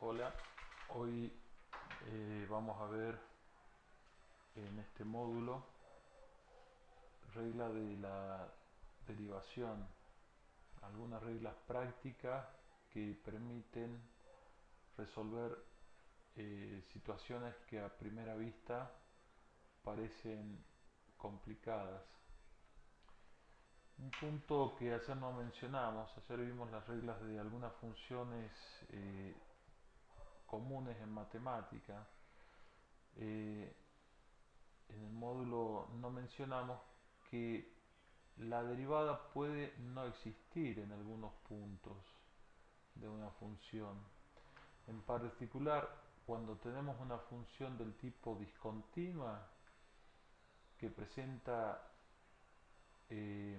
Hola, hoy vamos a ver en este módulo regla de la derivación, algunas reglas prácticas que permiten resolver situaciones que a primera vista parecen complicadas. Un punto que ayer no mencionamos, ayer vimos las reglas de algunas funciones eh, comunes en matemática. Eh, en el módulo no mencionamos que la derivada puede no existir en algunos puntos de una función. En particular, cuando tenemos una función del tipo discontinua que presenta eh,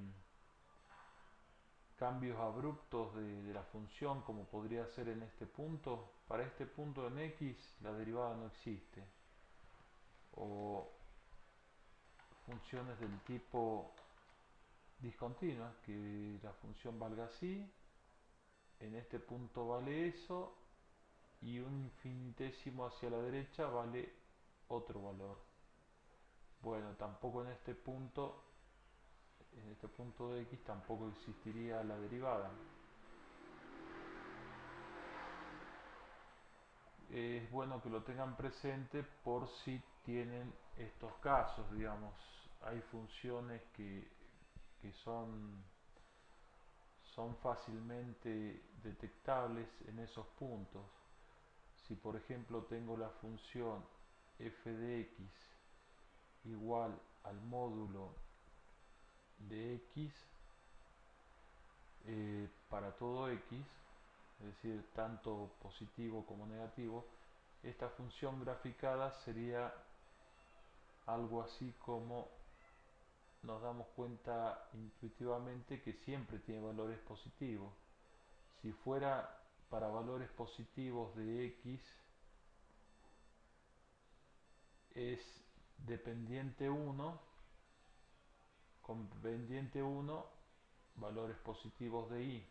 cambios abruptos de la función, como podría ser en este punto, para este punto en x la derivada no existe. O funciones del tipo discontinua, que la función valga así, en este punto vale eso, y un infinitésimo hacia la derecha vale otro valor. Bueno, tampoco en este punto de x tampoco existiría la derivada. Es bueno que lo tengan presente por si tienen estos casos, digamos, hay funciones que son fácilmente detectables en esos puntos. Si por ejemplo tengo la función f de x igual al módulo de x para todo x, es decir, tanto positivo como negativo, esta función graficada sería algo así como nos damos cuenta intuitivamente que siempre tiene valores positivos. Si fuera para valores positivos de x, es dependiente 1 con pendiente 1 valores positivos de y.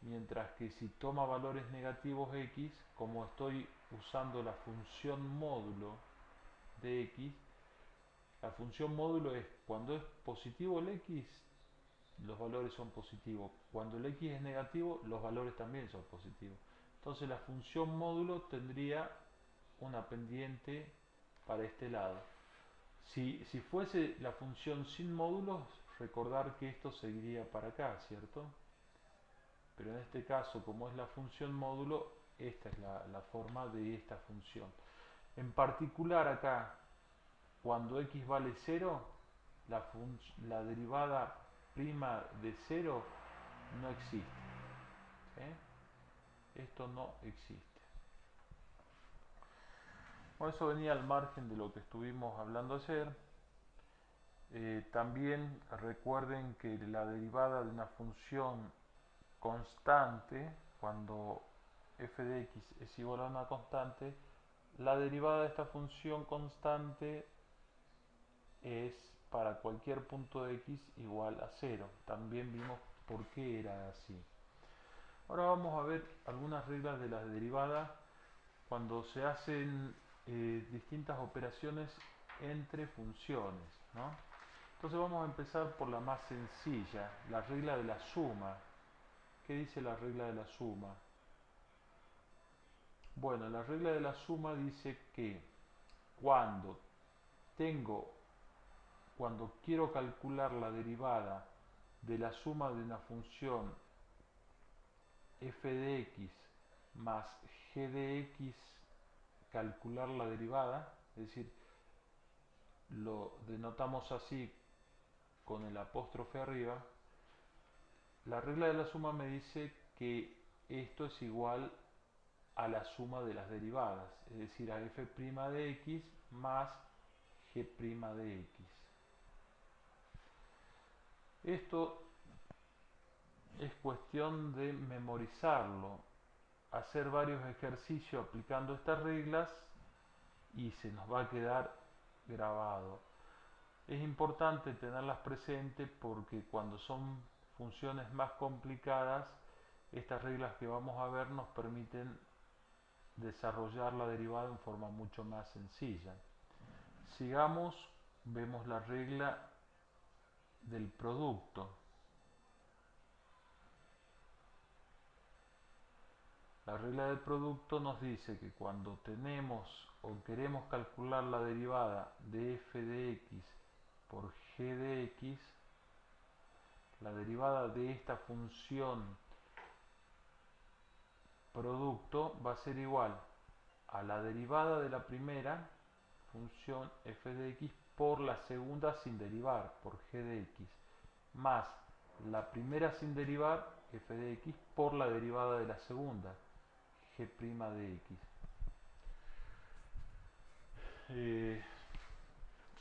Mientras que si toma valores negativos x, como estoy usando la función módulo de x, la función módulo es cuando es positivo el x, los valores son positivos. Cuando el x es negativo, los valores también son positivos. Entonces la función módulo tendría una pendiente para este lado. Si fuese la función sin módulos, recordar que esto seguiría para acá, ¿cierto? Pero en este caso, como es la función módulo, esta es la forma de esta función. En particular acá, cuando x vale 0, la derivada prima de 0 no existe. Esto no existe. Bueno, eso venía al margen de lo que estuvimos hablando ayer. También recuerden que la derivada de una función constante, cuando f de x es igual a una constante, la derivada de esta función constante es para cualquier punto de x igual a 0. También vimos por qué era así. Ahora vamos a ver algunas reglas de la derivada cuando se hacen distintas operaciones entre funciones, ¿no? Entonces vamos a empezar por la más sencilla, la regla de la suma. ¿Qué dice la regla de la suma? Bueno, la regla de la suma dice que cuando tengo, cuando quiero calcular la derivada de la suma de una función f de x más g de x, calcular la derivada, es decir, lo denotamos así con el apóstrofe arriba, la regla de la suma me dice que esto es igual a la suma de las derivadas, es decir, a f' de x más g' de x. Esto es cuestión de memorizarlo, hacer varios ejercicios aplicando estas reglas y se nos va a quedar grabado. Es importante tenerlas presentes porque cuando son funciones más complicadas, estas reglas que vamos a ver nos permiten desarrollar la derivada en forma mucho más sencilla. Sigamos, vemos la regla del producto. La regla del producto nos dice que cuando tenemos o queremos calcular la derivada de f de x por g de x, la derivada de esta función producto va a ser igual a la derivada de la primera función f de x por la segunda sin derivar, por g de x, más la primera sin derivar, f de x, por la derivada de la segunda, g' de x. Eh,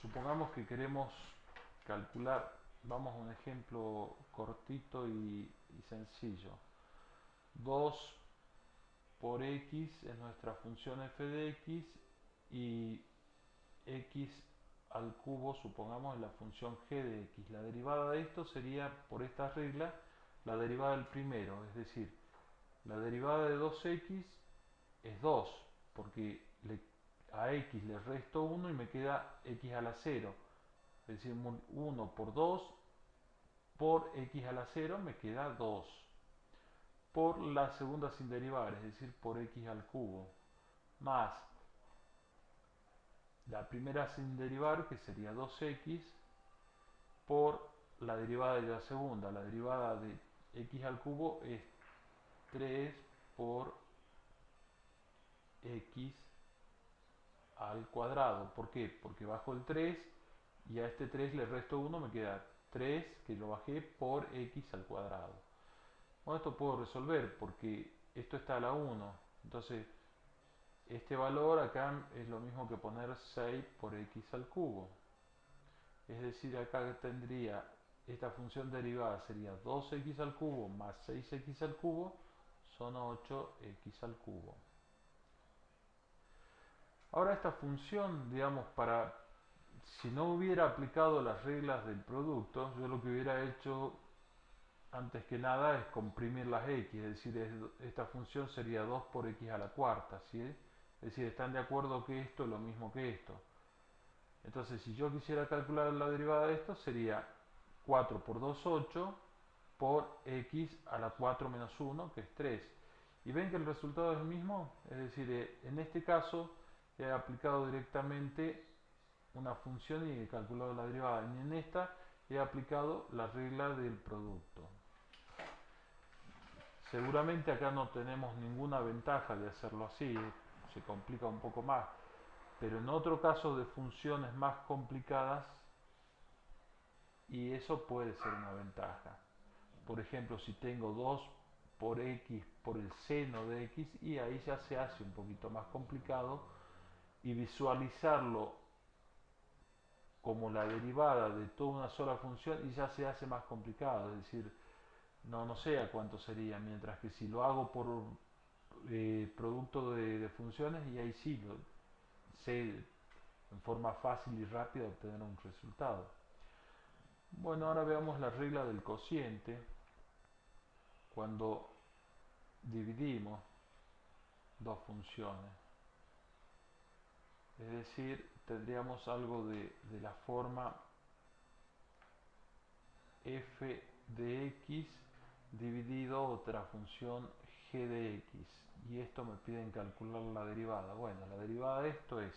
Supongamos que queremos calcular, vamos a un ejemplo cortito y sencillo. 2 por x es nuestra función f de x y x al cubo, supongamos, es la función g de x. La derivada de esto sería, por esta regla, la derivada del primero, es decir, la derivada de 2x es 2, porque a x le resto 1 y me queda x a la 0. Es decir, 1 por 2 por x a la 0 me queda 2. Por la segunda sin derivar, es decir, por x al cubo, más la primera sin derivar, que sería 2x, por la derivada de la segunda. La derivada de x al cubo es 3 por x al cuadrado. ¿Por qué? Porque bajo el 3 y a este 3 le resto 1, me queda 3 que lo bajé por x al cuadrado. Bueno, esto puedo resolver porque esto está a la 1. Entonces, este valor acá es lo mismo que poner 6 por x al cubo. Es decir, acá tendría esta función derivada sería 2x al cubo más 6x al cubo son 8x al cubo. Ahora esta función, digamos, si no hubiera aplicado las reglas del producto, yo lo que hubiera hecho antes que nada es comprimir las x, es decir, esta función sería 2 por x a la cuarta, ¿sí? Es decir, están de acuerdo que esto es lo mismo que esto. Entonces, si yo quisiera calcular la derivada de esto, sería 4 por 2, 8, por x a la 4 menos 1, que es 3. ¿Y ven que el resultado es el mismo? Es decir, en este caso he aplicado directamente una función y he calculado la derivada. Y en esta he aplicado la regla del producto. Seguramente acá no tenemos ninguna ventaja de hacerlo así, se complica un poco más. Pero en otro caso de funciones más complicadas, y eso puede ser una ventaja. Por ejemplo, si tengo 2 por x por el seno de x, y ahí ya se hace un poquito más complicado, y visualizarlo como la derivada de toda una sola función y ya se hace más complicado, es decir, no sé a cuánto sería, mientras que si lo hago por producto de funciones, y ahí sí sé en forma fácil y rápida obtener un resultado. Bueno, ahora veamos la regla del cociente. Cuando dividimos dos funciones, es decir, tendríamos algo de la forma f de x dividido otra función g de x, y esto me piden calcular la derivada. Bueno, la derivada de esto es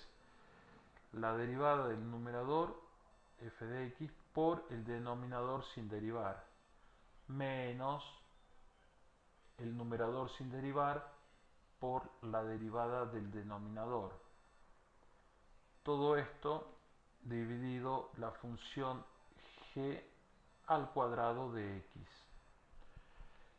la derivada del numerador f de x por el denominador sin derivar, menos el numerador sin derivar por la derivada del denominador. Todo esto dividido la función g al cuadrado de x.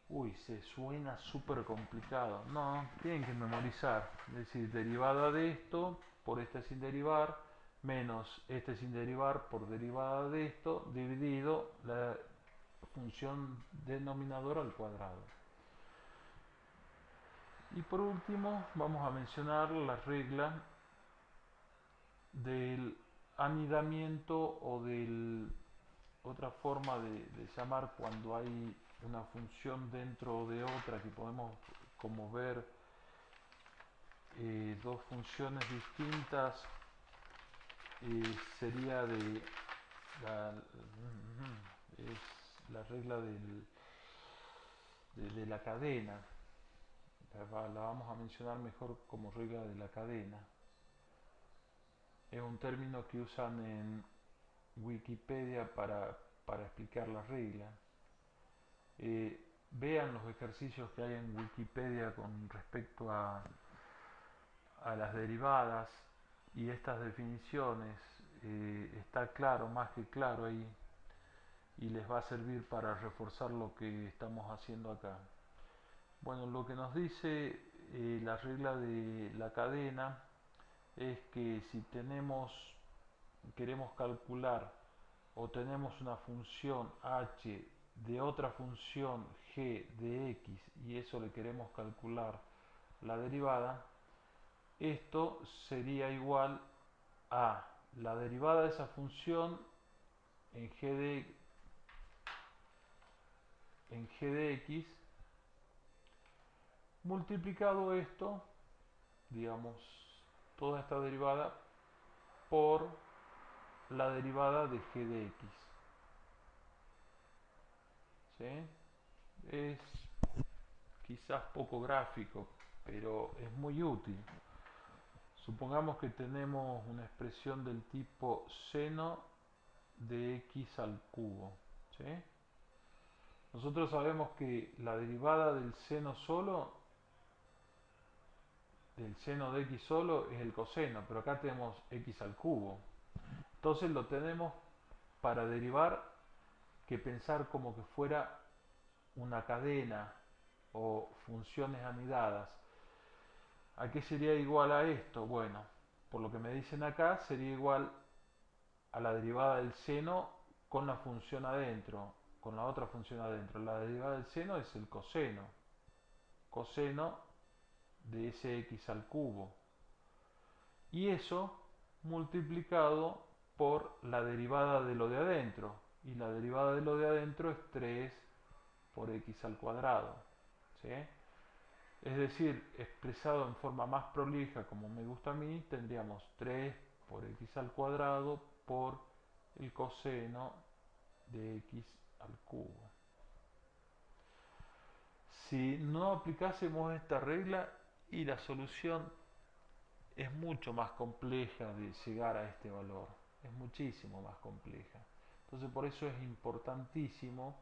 Uy, se suena súper complicado. No, tienen que memorizar. Es decir, derivada de esto por este sin derivar, menos este sin derivar por derivada de esto, dividido la función denominador al cuadrado. Y por último, vamos a mencionar la regla del anidamiento o del otra forma de llamar cuando hay una función dentro de otra, que podemos como ver dos funciones distintas, sería la, es la regla de la cadena. La vamos a mencionar mejor como regla de la cadena. Es un término que usan en Wikipedia para explicar la regla. Vean los ejercicios que hay en Wikipedia con respecto a las derivadas y estas definiciones. Está claro, más que claro ahí, y les va a servir para reforzar lo que estamos haciendo acá. Bueno, lo que nos dice la regla de la cadena es que si queremos calcular o tenemos una función h de otra función g de x y eso le queremos calcular la derivada, esto sería igual a la derivada de esa función en g de x multiplicado esto, digamos, toda esta derivada por la derivada de g de x. ¿Sí? Es quizás poco gráfico, pero es muy útil. Supongamos que tenemos una expresión del tipo seno de x al cubo. ¿Sí? Nosotros sabemos que la derivada del seno solo, del seno de x solo, es el coseno, pero acá tenemos x al cubo. Entonces lo tenemos para derivar que pensar como que fuera una cadena o funciones anidadas. ¿A qué sería igual a esto? Bueno, por lo que me dicen acá, sería igual a la derivada del seno con la función adentro, con la otra función adentro. La derivada del seno es el coseno de ese x al cubo. Y eso multiplicado por la derivada de lo de adentro. Y la derivada de lo de adentro es 3 por x al cuadrado. ¿Sí? Es decir, expresado en forma más prolija, como me gusta a mí, tendríamos 3 por x al cuadrado por el coseno de x al cubo. Si no aplicásemos esta regla, y la solución es mucho más compleja de llegar a este valor, es muchísimo más compleja. Entonces por eso es importantísimo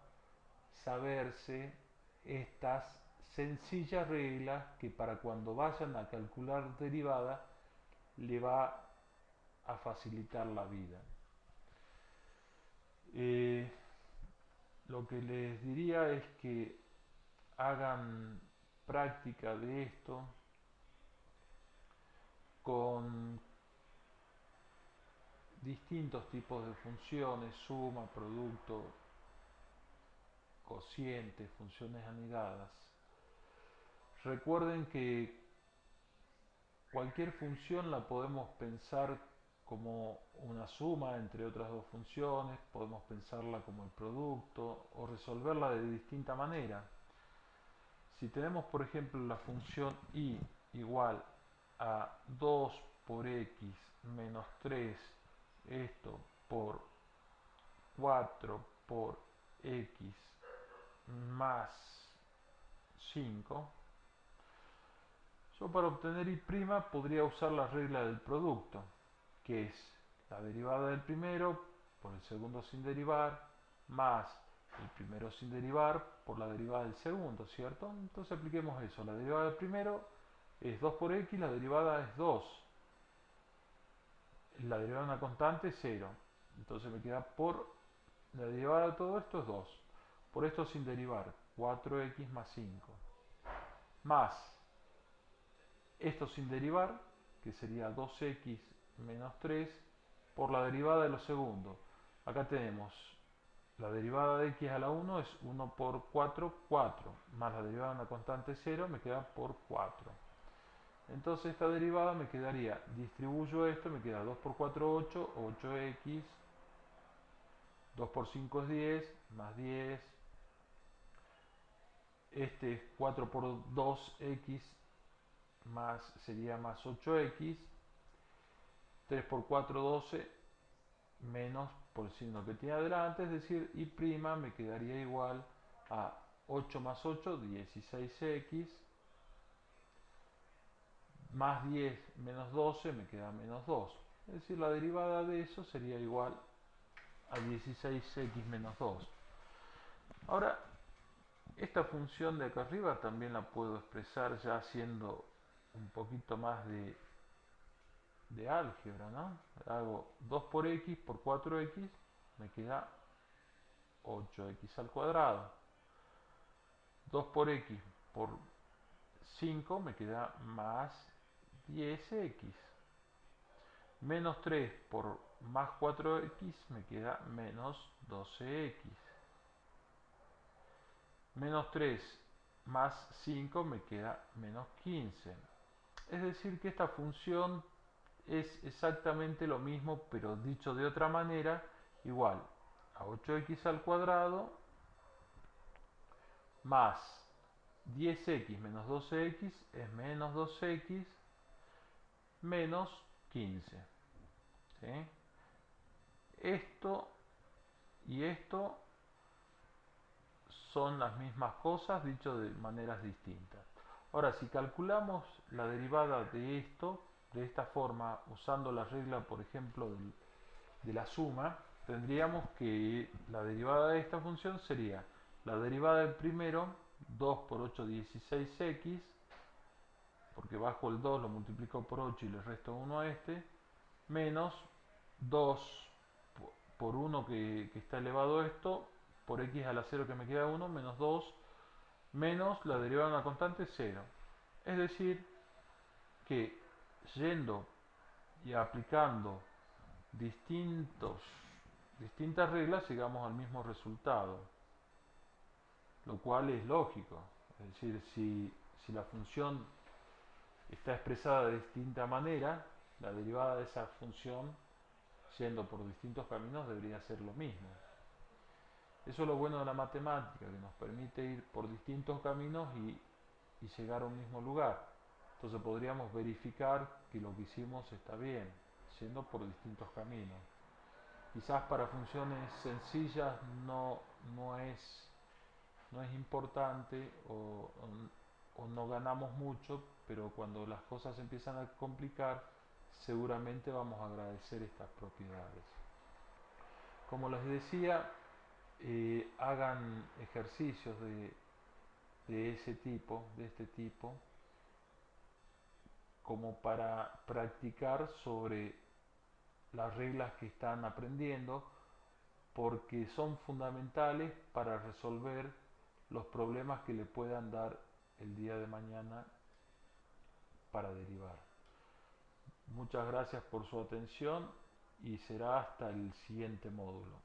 saberse estas sencillas reglas que para cuando vayan a calcular derivada le va a facilitar la vida. Eh, lo que les diría es que hagan práctica de esto con distintos tipos de funciones, suma, producto, cociente, funciones anidadas. Recuerden que cualquier función la podemos pensar como una suma entre otras dos funciones, podemos pensarla como el producto o resolverla de distinta manera. Si tenemos, por ejemplo, la función y igual a 2 por x menos 3, esto por 4 por x más 5, yo para obtener y' podría usar la regla del producto, que es la derivada del primero por el segundo sin derivar, más el primero sin derivar por la derivada del segundo, ¿cierto? Entonces apliquemos eso. La derivada del primero es 2 por x, la derivada es 2. La derivada de una constante es 0. Entonces me queda por la derivada de todo esto es 2. Por esto sin derivar, 4x más 5. Más esto sin derivar, que sería 2x menos 3, por la derivada de lo segundo. Acá tenemos la derivada de x a la 1 es 1 por 4, 4, más la derivada de una constante 0 me queda por 4. Entonces esta derivada me quedaría, distribuyo esto, me queda 2 por 4, 8, 8x, 2 por 5 es 10, más 10, este es 4 por 2x más sería más 8x, 3 por 4 12, menos por el signo que tiene adelante, es decir, y' me quedaría igual a 8 más 8, 16x, más 10 menos 12 me queda menos 2. Es decir, la derivada de eso sería igual a 16x menos 2. Ahora, esta función de acá arriba también la puedo expresar ya haciendo un poquito más de álgebra, ¿no? Hago 2 por x por 4x, me queda 8x al cuadrado. 2 por x por 5 me queda más 10x. Menos 3 por más 4x me queda menos 12x. Menos 3 más 5 me queda menos 15. Es decir que esta función es exactamente lo mismo, pero dicho de otra manera, igual a 8x al cuadrado más 10x menos 12x es menos 2x menos 15. ¿Sí? Esto y esto son las mismas cosas, dicho de maneras distintas. Ahora, si calculamos la derivada de esto, de esta forma, usando la regla, por ejemplo, de la suma, tendríamos que la derivada de esta función sería la derivada del primero, 2 por 8, 16x, porque bajo el 2 lo multiplico por 8 y le resto 1 a este, menos 2 por 1 que está elevado a esto, por x a la 0 que me queda 1, menos 2, menos la derivada de una constante 0. Es decir, que yendo y aplicando distintas reglas llegamos al mismo resultado, lo cual es lógico. Es decir, si la función está expresada de distinta manera, la derivada de esa función, yendo por distintos caminos, debería ser lo mismo. Eso es lo bueno de la matemática, que nos permite ir por distintos caminos y llegar a un mismo lugar. Entonces podríamos verificar que lo que hicimos está bien, yendo por distintos caminos. Quizás para funciones sencillas no es importante o no ganamos mucho, pero cuando las cosas empiezan a complicar, seguramente vamos a agradecer estas propiedades. Como les decía, hagan ejercicios de ese tipo, de este tipo, como para practicar sobre las reglas que están aprendiendo, porque son fundamentales para resolver los problemas que le puedan dar el día de mañana para derivar. Muchas gracias por su atención y será hasta el siguiente módulo.